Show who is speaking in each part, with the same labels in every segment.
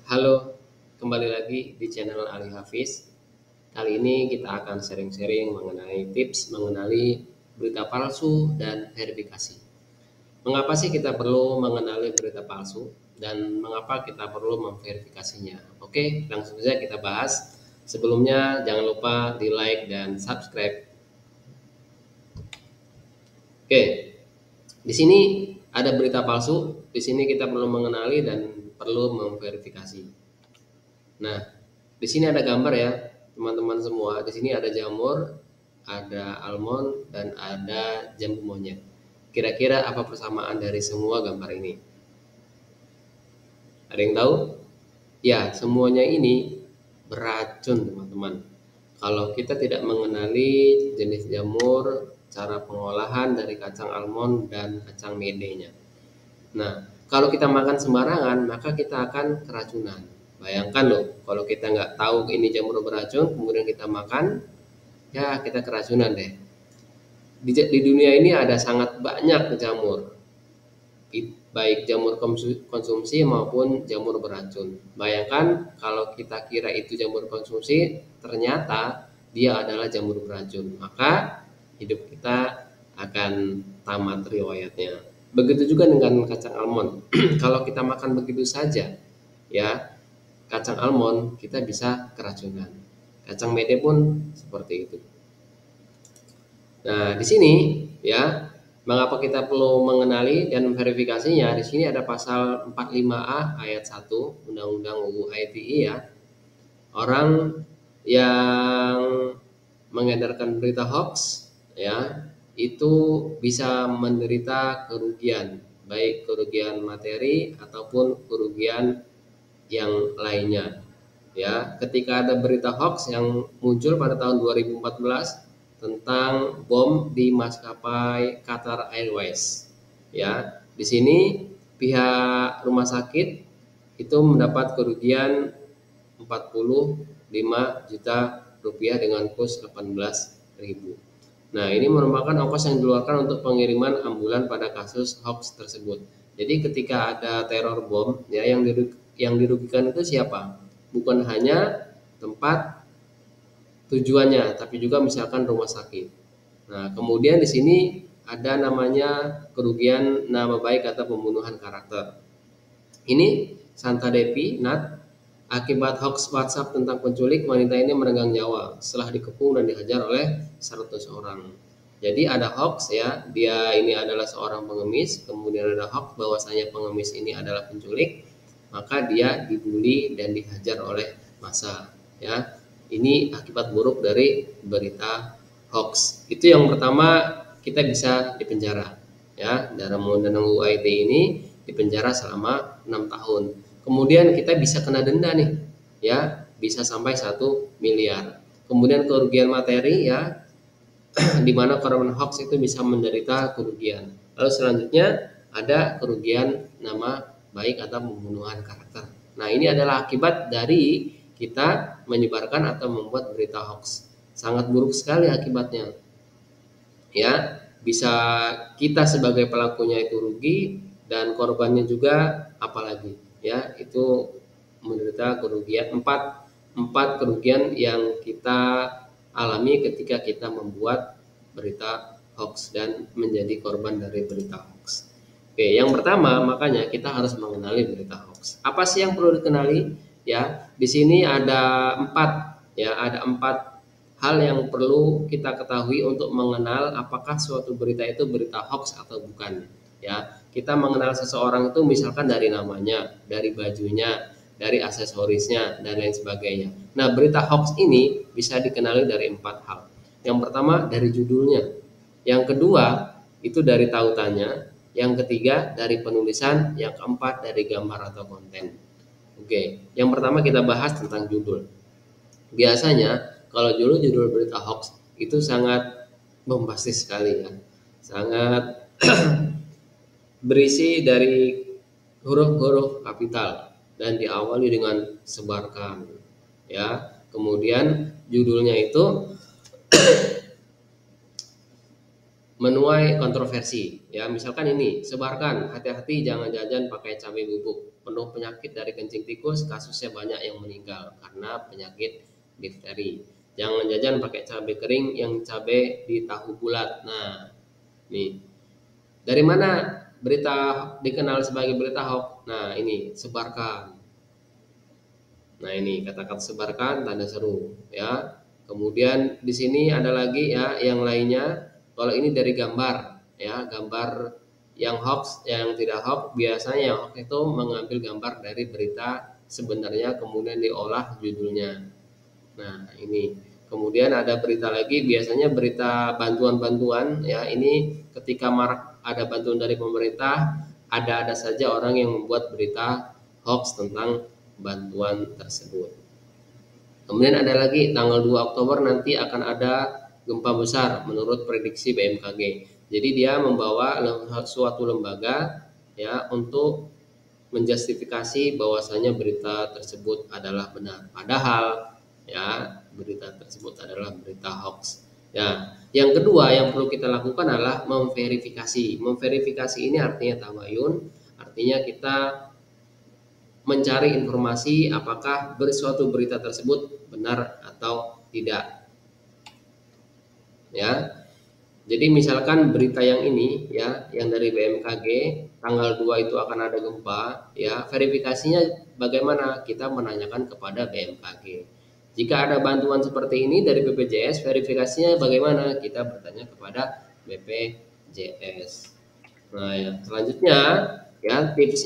Speaker 1: Halo, kembali lagi di channel Ali Hafiz. Kali ini kita akan sharing-sharing mengenai tips mengenali berita palsu dan verifikasi. Mengapa sih kita perlu mengenali berita palsu dan mengapa kita perlu memverifikasinya? Oke, langsung saja kita bahas. Sebelumnya jangan lupa di like dan subscribe. Oke, di sini ada berita palsu. Di sini kita perlu mengenali dan perlu memverifikasi. Nah, di sini ada gambar ya, teman-teman semua. Di sini ada jamur, ada almond, dan ada jambu monyet. Kira-kira apa persamaan dari semua gambar ini? Ada yang tahu? Ya, semuanya ini beracun, teman-teman. Kalau kita tidak mengenali jenis jamur, cara pengolahan dari kacang almond dan kacang medenya. Nah, kalau kita makan sembarangan, maka kita akan keracunan. Bayangkan loh, kalau kita nggak tahu ini jamur beracun, kemudian kita makan, ya kita keracunan deh. Di dunia ini ada sangat banyak jamur, baik jamur konsumsi maupun jamur beracun. Bayangkan kalau kita kira itu jamur konsumsi, ternyata dia adalah jamur beracun, maka hidup kita akan tamat riwayatnya. Begitu juga dengan kacang almond. Kalau kita makan begitu saja, ya kacang almond kita bisa keracunan. Kacang mede pun seperti itu. Nah, di sini ya, mengapa kita perlu mengenali dan verifikasinya? Di sini ada pasal 45A ayat 1 Undang-Undang UU ITE ya. Orang yang mengedarkan berita hoax ya, itu bisa menderita kerugian, baik kerugian materi ataupun kerugian yang lainnya. Ya, ketika ada berita hoax yang muncul pada tahun 2014 tentang bom di maskapai Qatar Airways. Ya, di sini pihak rumah sakit itu mendapat kerugian 45 juta rupiah dengan kurs 18.000. Nah, ini merupakan ongkos yang dikeluarkan untuk pengiriman ambulan pada kasus hoax tersebut. Jadi ketika ada teror bom, ya yang dirugikan itu siapa? Bukan hanya tempat tujuannya, tapi juga misalkan rumah sakit. Nah, kemudian di sini ada namanya kerugian nama baik atau pembunuhan karakter. Ini Santa Devi Nat, akibat hoax WhatsApp tentang penculik, wanita ini merenggang nyawa setelah dikepung dan dihajar oleh 100 orang. Jadi ada hoax ya, dia ini adalah seorang pengemis, kemudian ada hoax bahwasanya pengemis ini adalah penculik, maka dia dibully dan dihajar oleh massa ya. Ini akibat buruk dari berita hoax. Itu yang pertama, kita bisa dipenjara ya. Dalam Undang-Undang UU ITE ini dipenjara selama 6 tahun. Kemudian kita bisa kena denda nih ya, bisa sampai 1 miliar. Kemudian kerugian materi ya, di mana korban hoax itu bisa menderita kerugian. Lalu selanjutnya ada kerugian nama baik atau pembunuhan karakter. Nah, ini adalah akibat dari kita menyebarkan atau membuat berita hoax. Sangat buruk sekali akibatnya. Ya, bisa kita sebagai pelakunya itu rugi dan korbannya juga apalagi ya, itu menderita kerugian empat kerugian yang kita alami ketika kita membuat berita hoax dan menjadi korban dari berita hoax. Oke, yang pertama makanya kita harus mengenali berita hoax. Apa sih yang perlu dikenali? Ya, di sini ada 4 ya, ada 4 hal yang perlu kita ketahui untuk mengenal apakah suatu berita itu berita hoax atau bukan. Ya, kita mengenal seseorang itu misalkan dari namanya, dari bajunya, dari aksesorisnya dan lain sebagainya. Nah, berita hoax ini bisa dikenali dari 4 hal. Yang pertama dari judulnya, yang kedua itu dari tautannya, yang ketiga dari penulisan, yang keempat dari gambar atau konten. Oke, yang pertama kita bahas tentang judul. Biasanya kalau judul berita hoax itu sangat bombastis sekali ya, sangat berisi dari huruf-huruf kapital dan diawali dengan sebarkan ya. Kemudian judulnya itu menuai kontroversi ya, misalkan ini, sebarkan hati-hati jangan jajan pakai cabai bubuk, penuh penyakit dari kencing tikus, kasusnya banyak yang meninggal karena penyakit difteri. Jangan jajan pakai cabai kering yang cabai di tahu bulat. Nah, nih. Dari mana berita dikenal sebagai berita hoax? Nah, ini sebarkan. Nah, ini kata-kata sebarkan tanda seru ya. Kemudian di sini ada lagi ya yang lainnya. Kalau ini dari gambar ya, gambar yang hoax, yang tidak hoax biasanya yang hoax itu mengambil gambar dari berita sebenarnya kemudian diolah judulnya. Nah, ini. Kemudian ada berita lagi, biasanya berita bantuan-bantuan ya. Ini ketika marak ada bantuan dari pemerintah, ada saja orang yang membuat berita hoax tentang bantuan tersebut. Kemudian ada lagi tanggal 2 Oktober nanti akan ada gempa besar menurut prediksi BMKG. Jadi dia membawa suatu lembaga ya untuk menjustifikasi bahwasanya berita tersebut adalah benar. Padahal ya berita tersebut adalah berita hoax. Ya, yang kedua yang perlu kita lakukan adalah memverifikasi. Memverifikasi ini artinya tabayun, artinya kita mencari informasi apakah suatu berita tersebut benar atau tidak. Ya. Jadi misalkan berita yang ini ya, yang dari BMKG tanggal 2 itu akan ada gempa, ya, verifikasinya bagaimana? Kita menanyakan kepada BMKG. Jika ada bantuan seperti ini dari BPJS, verifikasinya bagaimana? Kita bertanya kepada BPJS. Nah, ya, selanjutnya ya tips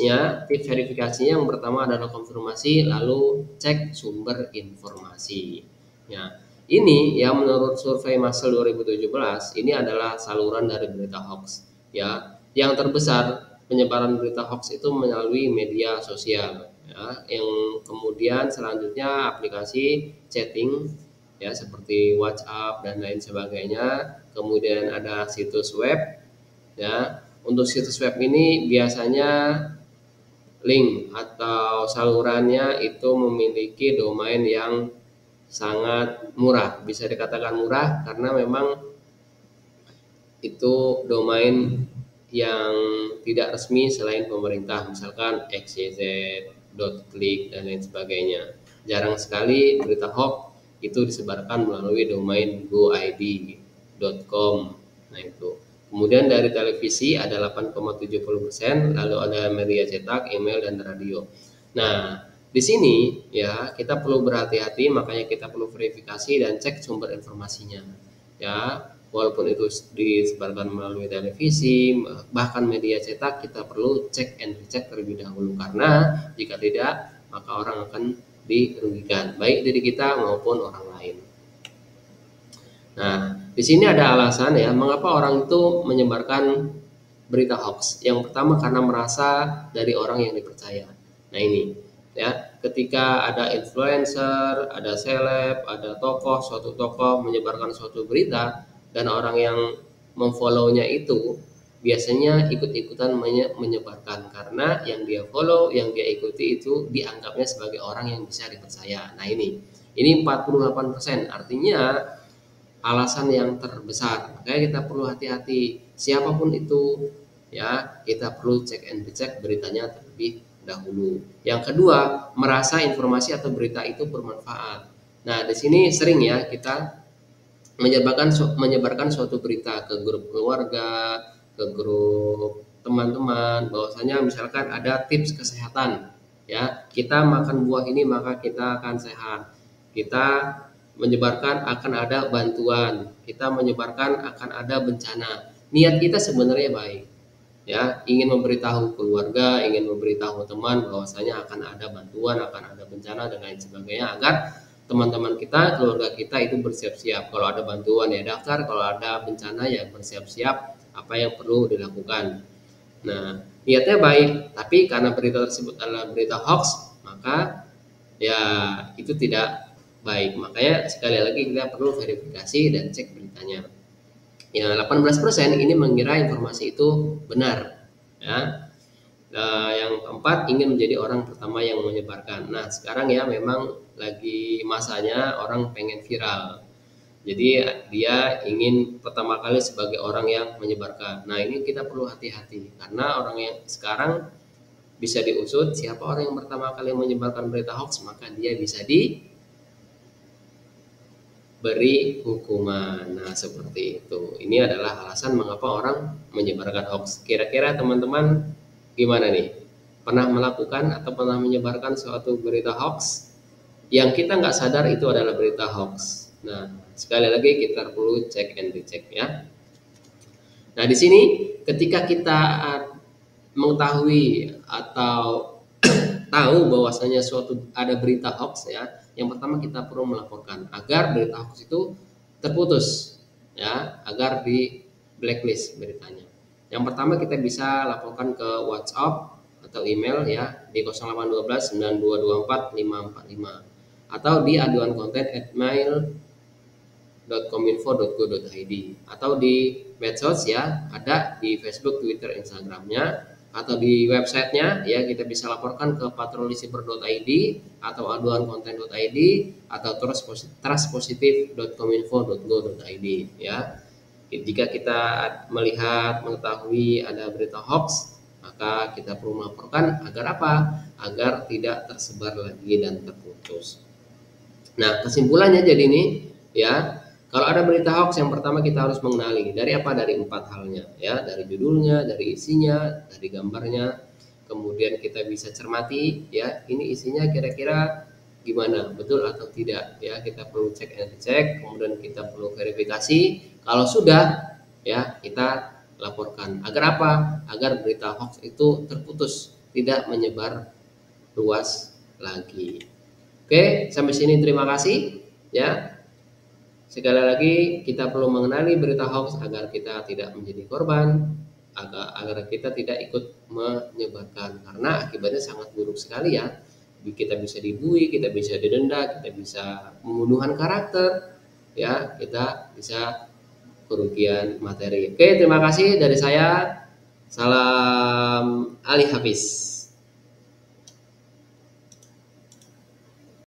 Speaker 1: verifikasinya yang pertama adalah konfirmasi, lalu cek sumber informasi. Ya, ini ya menurut survei Masel 2017 ini adalah saluran dari berita hoax. Ya, yang terbesar penyebaran berita hoax itu melalui media sosial. Ya, yang kemudian selanjutnya aplikasi chatting ya seperti WhatsApp dan lain sebagainya. Kemudian ada situs web ya. Untuk situs web ini biasanya link atau salurannya itu memiliki domain yang sangat murah. Bisa dikatakan murah karena memang itu domain yang tidak resmi selain pemerintah, misalkan xyz, .klik dan lain sebagainya. Jarang sekali berita hoax itu disebarkan melalui domain goid.com. Nah, itu. Kemudian dari televisi ada 8,70%, lalu ada media cetak, email dan radio. Nah, di sini ya kita perlu berhati-hati, makanya kita perlu verifikasi dan cek sumber informasinya. Ya, walaupun itu disebarkan melalui televisi, bahkan media cetak, kita perlu cek and recheck terlebih dahulu karena jika tidak maka orang akan dirugikan, baik diri kita maupun orang lain. Nah, di sini ada alasan ya mengapa orang itu menyebarkan berita hoax. Yang pertama karena merasa dari orang yang dipercaya. Nah, ini ya, ketika ada influencer, ada seleb, ada suatu tokoh menyebarkan suatu berita dan orang yang memfollow-nya itu biasanya ikut-ikutan menyebarkan karena yang dia follow, yang dia ikuti itu dianggapnya sebagai orang yang bisa dipercaya. Nah, ini 48%, artinya alasan yang terbesar. Makanya kita perlu hati-hati siapapun itu ya, kita perlu cek and recheck beritanya terlebih dahulu. Yang kedua, merasa informasi atau berita itu bermanfaat. Nah, di sini sering ya kita menyebarkan suatu berita ke grup keluarga, ke grup teman-teman, bahwasanya misalkan ada tips kesehatan ya, kita makan buah ini maka kita akan sehat. Kita menyebarkan akan ada bantuan, kita menyebarkan akan ada bencana. Niat kita sebenarnya baik ya, ingin memberitahu keluarga, ingin memberitahu teman bahwasanya akan ada bantuan, akan ada bencana dan lain sebagainya agar teman-teman kita, keluarga kita itu bersiap-siap. Kalau ada bantuan ya daftar, kalau ada bencana ya bersiap-siap apa yang perlu dilakukan. Nah, niatnya baik, tapi karena berita tersebut adalah berita hoax, maka ya itu tidak baik. Makanya sekali lagi kita perlu verifikasi dan cek beritanya. Ya, 18% ini mengira informasi itu benar. Ya. Yang keempat, ingin menjadi orang pertama yang menyebarkan. Nah, sekarang ya memang lagi masanya orang pengen viral. Jadi dia ingin pertama kali sebagai orang yang menyebarkan. Nah, ini kita perlu hati-hati karena orang yang sekarang bisa diusut siapa orang yang pertama kali menyebarkan berita hoax, maka dia bisa diberi hukuman. Nah, seperti itu. Ini adalah alasan mengapa orang menyebarkan hoax. Kira-kira teman-teman gimana nih? Pernah melakukan atau pernah menyebarkan suatu berita hoax yang kita nggak sadar itu adalah berita hoax? Nah, sekali lagi kita perlu cek and recheck ya. Nah, di sini ketika kita mengetahui atau tahu bahwasanya suatu ada berita hoax ya, yang pertama kita perlu melaporkan agar berita hoax itu terputus ya, agar di blacklist beritanya. Yang pertama kita bisa laporkan ke WhatsApp atau email ya di 0812 9224 545 atau di aduan konten @mail.kominfo.go.id atau di medsos ya, ada di Facebook, Twitter, Instagramnya, atau di websitenya ya kita bisa laporkan ke patrolisiber.id atau aduankonten.id atau trustpositif.kominfo.go.id ya. Jika kita melihat mengetahui ada berita hoax, maka kita perlu melaporkan agar apa? Agar tidak tersebar lagi dan terputus. Nah, kesimpulannya jadi ini ya, kalau ada berita hoax yang pertama kita harus mengenali dari apa? Dari 4 halnya ya, dari judulnya, dari isinya, dari gambarnya. Kemudian kita bisa cermati ya, ini isinya kira-kira gimana, betul atau tidak ya, kita perlu cek and recheck, kemudian kita perlu verifikasi. Kalau sudah ya, kita laporkan. Agar apa? Agar berita hoax itu terputus, tidak menyebar luas lagi. Oke, sampai sini terima kasih ya. Sekali lagi kita perlu mengenali berita hoax agar kita tidak menjadi korban, agar kita tidak ikut menyebarkan, karena akibatnya sangat buruk sekali ya. Kita bisa dibully, kita bisa didenda, kita bisa pembunuhan karakter ya, kita bisa kerugian materi. Oke, terima kasih dari saya. Salam Ali Hafiz.